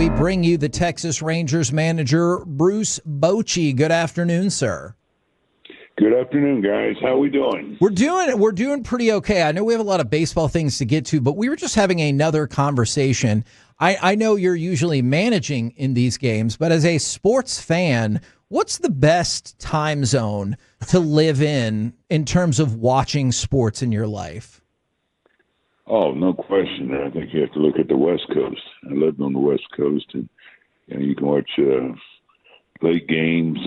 we bring you the Texas Rangers manager, Bruce Bochy. Good afternoon, sir. Good afternoon, guys. How are we doing? We're doing pretty okay. I know we have a lot of baseball things to get to, but we were just having another conversation. I know you're usually managing in these games, but as a sports fan, what's the best time zone to live in terms of watching sports in your life? Oh, no question. I think you have to look at the West Coast. I lived on the West Coast, and you can watch late games.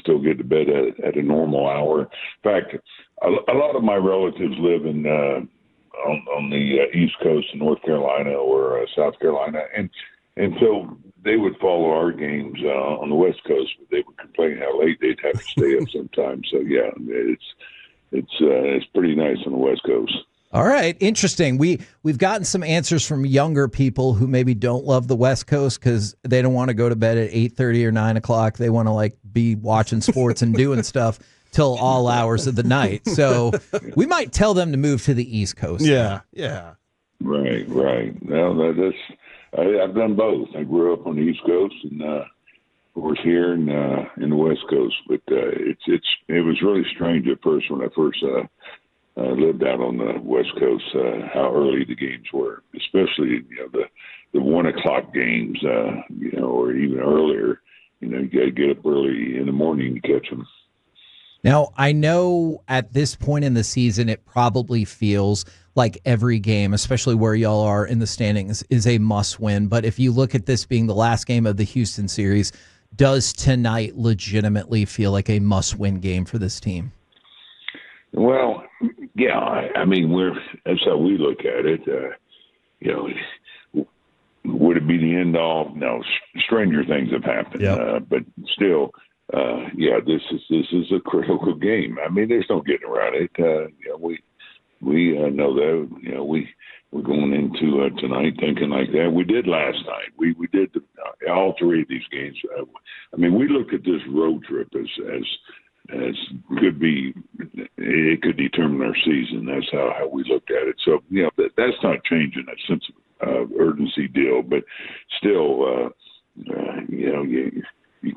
Still get to bed at a normal hour. In fact, a lot of my relatives live in on the East Coast in North Carolina or South Carolina, and so they would follow our games on the West Coast, but they would complain how late they'd have to stay up sometimes. So yeah, it's pretty nice on the West Coast. All right, interesting. We've gotten some answers from younger people who maybe don't love the West Coast because they don't want to go to bed at 8:30 or 9 o'clock. They want to be watching sports and doing stuff till all hours of the night. So we might tell them to move to the East Coast. Yeah. Right. Well, I've done both. I grew up on the East Coast and of course here in the West Coast. But it was really strange at first when I first lived out on the West Coast, how early the games were, especially the 1 o'clock games, or even earlier. You got to get up early in the morning to catch them. Now, I know at this point in the season, it probably feels like every game, especially where y'all are in the standings, is a must-win. But if you look at this being the last game of the Houston series, does tonight legitimately feel like a must-win game for this team? Well, yeah, I mean, that's how we look at it. Would it be the end all? No, stranger things have happened. Yep. But still, this is a critical game. I mean, there's no getting around it. We know that. We're going into tonight thinking like that. We did last night. We did all three of these games. We look at this road trip as it could determine our season. That's how we looked at it. So, that's not changing that sense of urgency deal, but still, you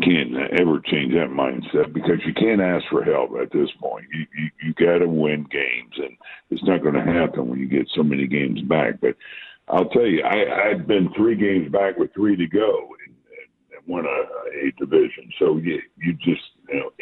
can't ever change that mindset because you can't ask for help at this point. You got to win games, and it's not going to happen when you get so many games back. But I'll tell you, I've been 3 games back with 3 to go and won a division. So you just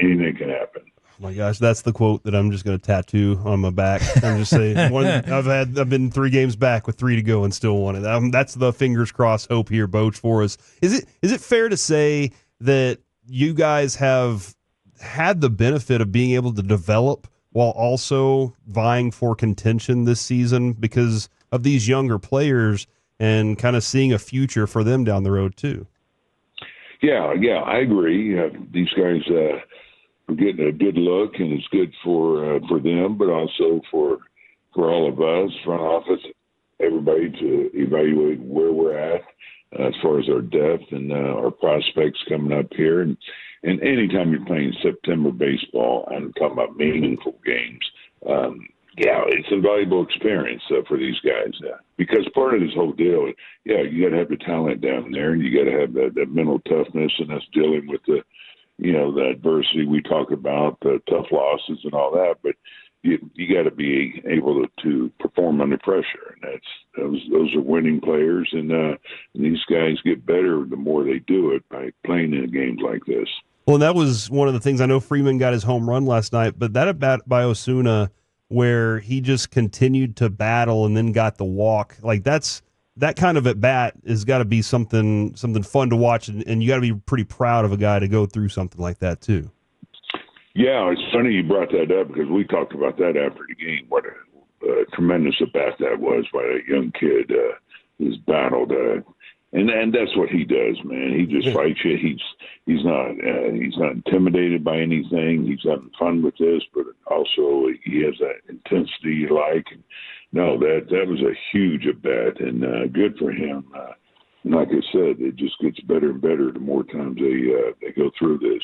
anything can happen. Oh my gosh, that's the quote that I'm just going to tattoo on my back. I'm just saying, I've been 3 games back with 3 to go and still won it. That's the fingers crossed hope here, Boch, for us. Is it fair to say that you guys have had the benefit of being able to develop while also vying for contention this season because of these younger players and kind of seeing a future for them down the road too? Yeah, I agree. These guys are getting a good look, and it's good for them, but also for all of us, front office, everybody, to evaluate where we're at as far as our depth and our prospects coming up here. And anytime you're playing September baseball, I'm talking about meaningful games, it's a valuable experience for these guys because part of this whole deal, you got to have the talent down there, and you got to have that mental toughness, and that's dealing with the adversity we talk about, the tough losses and all that. But you got to be able to perform under pressure, and those are winning players, and these guys get better the more they do it by playing in games like this. Well, and that was one of the things. I know Freeman got his home run last night, but that at bat by Osuna, where he just continued to battle and then got the walk, that kind of at bat has got to be something fun to watch, and you got to be pretty proud of a guy to go through something like that too. Yeah, it's funny you brought that up because we talked about that after the game. What a tremendous at bat that was by that young kid who's battled, and that's what he does, man. He just fights you. He's not intimidated by anything. He's having fun with this, but also he has that intensity you like. And no, that was a huge at bat, and good for him. Like I said, it just gets better and better the more times they go through this.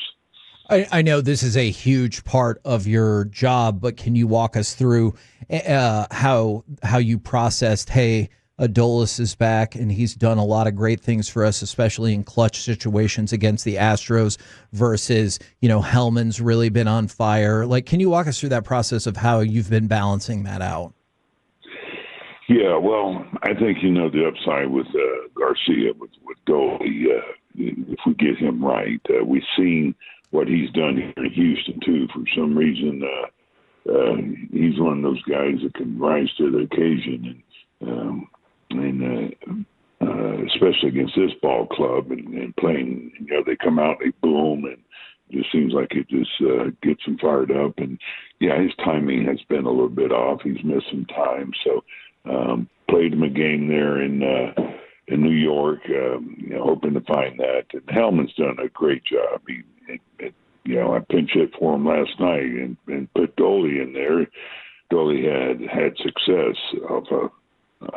I know this is a huge part of your job, but can you walk us through how you processed, hey, Adolis is back, and he's done a lot of great things for us, especially in clutch situations against the Astros versus, Helman's really been on fire. Like, can you walk us through that process of how you've been balancing that out? Yeah, well, I think the upside with Garcia, with Dolly, if we get him right, we've seen what he's done here in Houston too. For some reason, he's one of those guys that can rise to the occasion, and especially against this ball club and playing. They come out, they boom, and it just seems like it just gets him fired up. And yeah, his timing has been a little bit off. He's missed some time, so. Played him a game there in New York, hoping to find that. And Helman's done a great job. I pinch hit for him last night and put Dolly in there. Dolly had success off a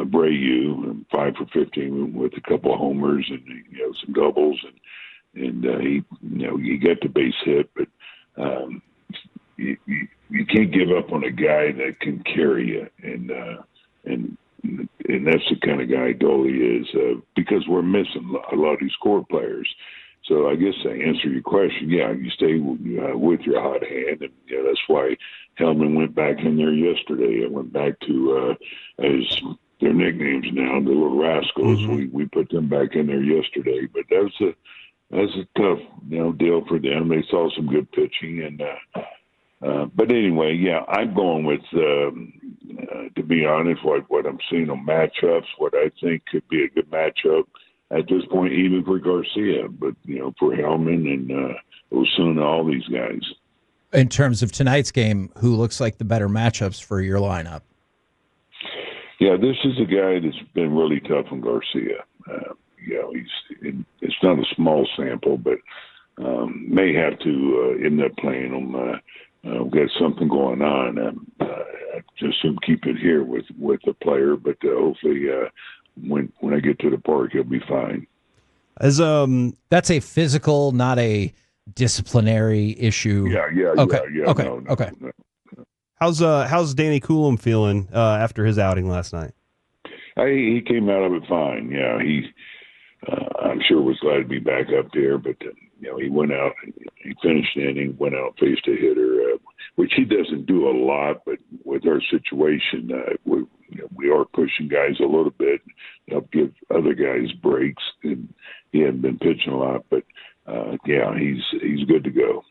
Abreu, 5 for 15 with a couple of homers and some doubles, and he got the base hit, but you can't give up on a guy that can carry you, and that's the kind of guy Dolly is, because we're missing a lot of these core players. So I guess to answer your question, yeah, you stay with your hot hand, and that's why Helman went back in there yesterday. It went back to as their nicknames now, the Little Rascals. Mm-hmm. We put them back in there yesterday, but that was a tough deal for them. They saw some good pitching, and but anyway, yeah, I'm going with, to be honest, what I'm seeing on matchups, what I think could be a good matchup at this point, even for Garcia, but, for Helman and Osuna, all these guys. In terms of tonight's game, who looks like the better matchups for your lineup? Yeah, this is a guy that's been really tough on Garcia. It's not a small sample, but may have to end up playing him. Got something going on. I just him keep it here with the player, but hopefully when I get to the park, he'll be fine. As That's a physical, not a disciplinary issue. Yeah. Okay. Yeah. Okay. No. Okay. how's Danny Coulomb feeling after his outing last night? He came out of it fine. Yeah, I'm sure was glad to be back up there, but he went out, he finished the inning, went out, faced a hitter, which he doesn't do a lot, but with our situation, we are pushing guys a little bit, help give other guys breaks, and he hadn't been pitching a lot, but yeah, he's good to go.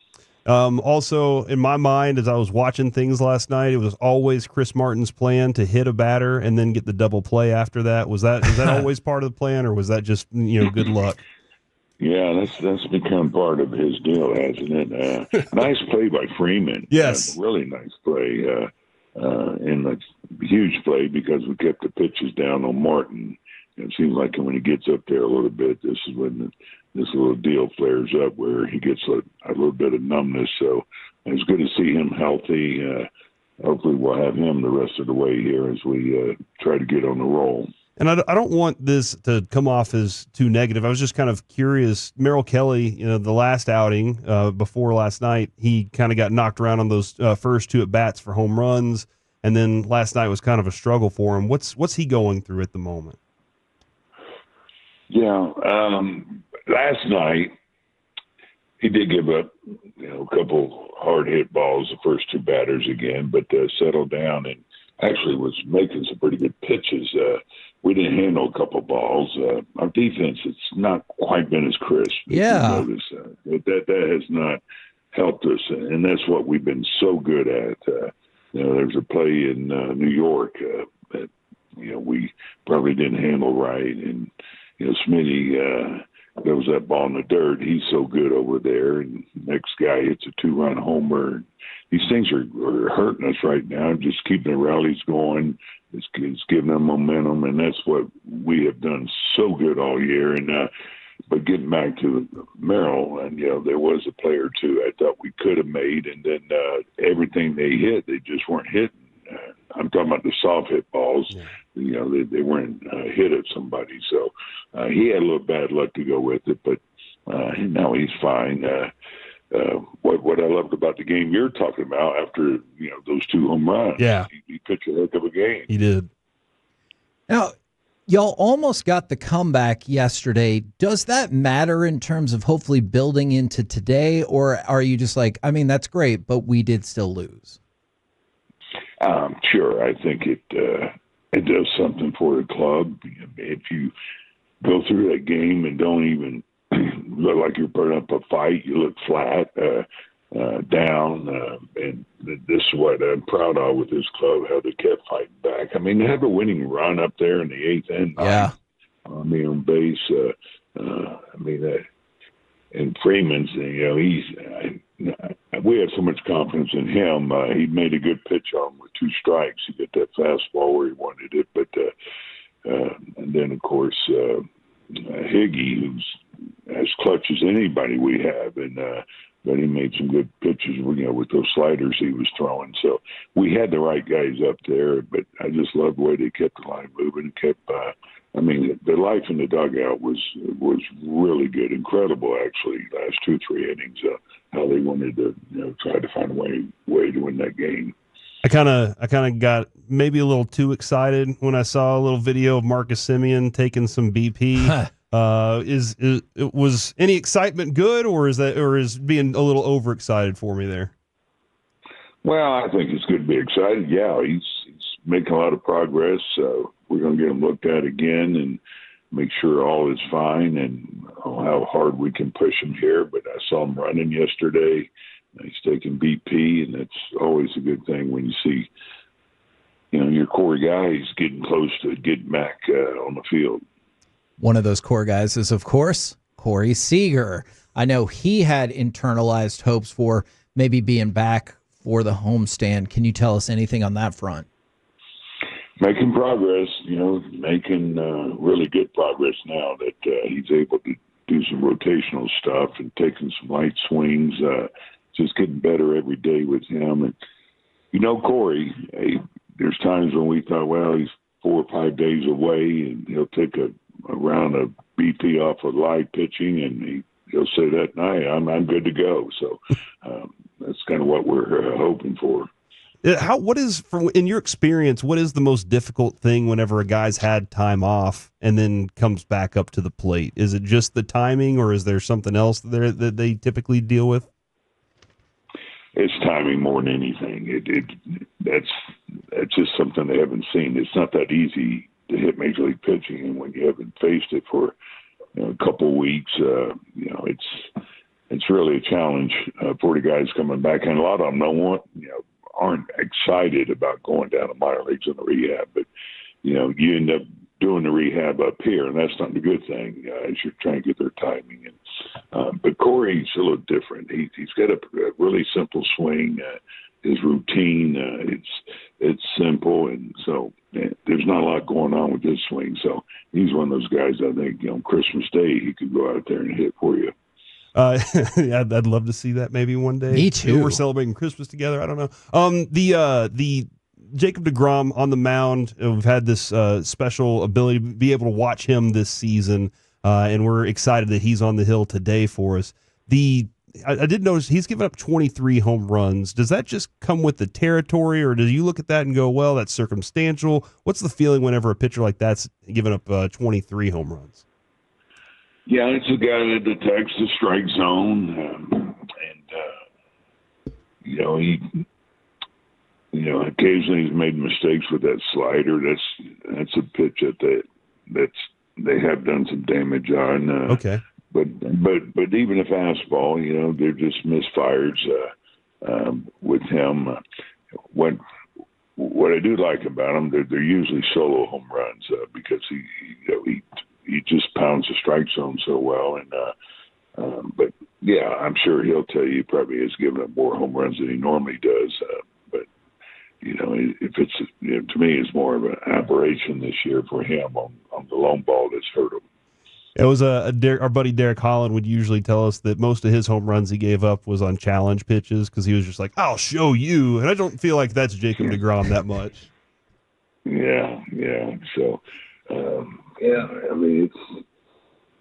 Also, in my mind, as I was watching things last night, it was always Chris Martin's plan to hit a batter and then get the double play after that. Is that always part of the plan, or was that just good luck? Yeah, that's become part of his deal, hasn't it? Nice play by Freeman. Yes, really nice play, and a huge play because we kept the pitches down on Martin. It seems like when he gets up there a little bit, this is when this little deal flares up where he gets a little bit of numbness. So it's good to see him healthy. Hopefully we'll have him the rest of the way here as we try to get on the roll. And I don't want this to come off as too negative. I was just kind of curious. Merrill Kelly, the last outing before last night, he kind of got knocked around on those first two at-bats for home runs, and then last night was kind of a struggle for him. What's he going through at the moment? Yeah, last night he did give up, a couple hard hit balls the first two batters again, but settled down and actually was making some pretty good pitches. We didn't handle a couple balls. Our defense, it's not quite been as crisp. Yeah, that has not helped us, and that's what we've been so good at. There's a play in New York that we probably didn't handle right, and Smitty throws that ball in the dirt. He's so good over there, and the next guy hits a 2-run homer. These things are hurting us right now. Just keeping the rallies going, it's giving them momentum, and that's what we have done so good all year. And but getting back to Merrill, and there was a play or two I thought we could have made, and then everything they hit, they just weren't hitting. I'm talking about the soft hit balls. Yeah. They weren't hit at somebody. So he had a little bad luck to go with it, but now he's fine. What I loved about the game you're talking about after those two home runs, yeah, he pitched a heck of a game. He did. Now, Y'all almost got the comeback yesterday. Does that matter in terms of hopefully building into today, or are you just like, I mean, that's great, but we did still lose? Sure, I think it does something for the club. If you go through that game and don't even look like you're putting up a fight, you look flat, down, and this is what I'm proud of with this club, how they kept fighting back. I mean, they have a winning run up there in the eighth and ninth. On base. And Freeman's, we had so much confidence in him. He made a good pitch on with 2 strikes. He got that fastball where he wanted it, but and then of course Higgy, who's as clutch as anybody we have, and but he made some good pitches, with those sliders he was throwing. So we had the right guys up there, but I just loved the way they kept the line moving and kept. The life in the dugout was really good, incredible actually. Last 2-3 innings, how they wanted to try to find a way to win that game. I kind of got maybe a little too excited when I saw a little video of Marcus Semien taking some BP. Was any excitement good, or is being a little overexcited for me there? Well, I think it's good to be excited. Yeah, he's making a lot of progress. We're going to get him looked at again and make sure all is fine and how hard we can push him here. But I saw him running yesterday. He's taking BP, and that's always a good thing when you see, your core guys getting close to getting back on the field. One of those core guys is, of course, Corey Seager. I know he had internalized hopes for maybe being back for the homestand. Can you tell us anything on that front? Making progress, making really good progress now that he's able to do some rotational stuff and taking some light swings, just getting better every day with him. And, Corey, there's times when we thought, well, he's 4 or 5 days away and he'll take a round of BP off of live pitching, and he'll say that night, I'm good to go. So that's kind of what we're hoping for. In your experience, what is the most difficult thing whenever a guy's had time off and then comes back up to the plate? Is it just the timing, or is there something else there that they typically deal with? It's timing more than anything. That's just something they haven't seen. It's not that easy to hit major league pitching, and when you haven't faced it for a couple of weeks, it's really a challenge for the guys coming back, and a lot of them aren't excited about going down to minor leagues in the rehab, but you end up doing the rehab up here, and that's not a good thing as you're trying to get their timing. And but Corey's a little different. He's got a really simple swing. His routine, it's simple, and so there's not a lot going on with his swing. So he's one of those guys. I think Christmas Day he could go out there and hit for you. Yeah, I'd love to see that maybe one day. Me too. Maybe we're celebrating Christmas together. I don't know. The Jacob deGrom on the mound. We've had this special ability to be able to watch him this season, and we're excited that he's on the hill today for us. I did notice he's given up 23 home runs. Does that just come with the territory, or do you look at that and go, well, that's circumstantial? What's the feeling whenever a pitcher like that's giving up 23 home runs? Yeah, it's a guy that detects the strike zone, occasionally he's made mistakes with that slider. That's a pitch that they have done some damage on. Okay. But even a fastball, they're just misfires with him. What I do like about him, they're usually solo home runs because he just pounds the strike zone so well. And but yeah, I'm sure he'll tell you he probably has given up more home runs than he normally does. But if it's to me, it's more of an aberration this year for him on the long ball that's hurt him. It was our buddy Derek Holland would usually tell us that most of his home runs he gave up was on challenge pitches because he was just like, I'll show you. And I don't feel like that's Jacob deGrom that much. Yeah. So,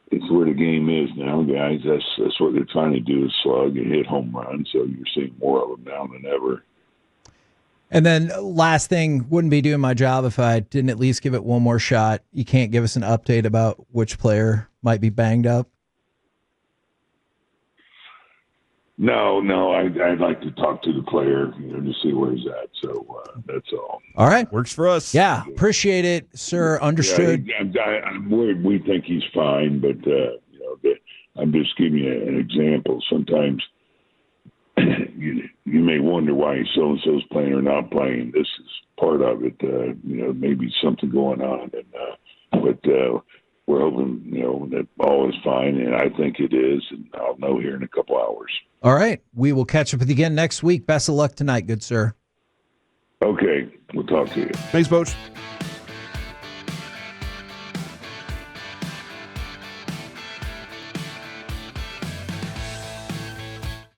it's where the game is now, guys. That's what they're trying to do is slug and hit home runs. So you're seeing more of them now than ever. And then last thing, wouldn't be doing my job if I didn't at least give it one more shot. You can't give us an update about which player might be banged up? No, I'd like to talk to the player, to see where he's at. So that's all. All right. Works for us. Yeah, appreciate it, sir. Understood. Yeah, we think he's fine, but I'm just giving you an example. Sometimes you may wonder why so and so's playing or not playing. This is part of it. Maybe something going on, but we're hoping that all is fine, and I think it is, and I'll know here in a couple hours. All right. We will catch up with you again next week. Best of luck tonight, good sir. Okay, we'll talk to you. Thanks, Boch.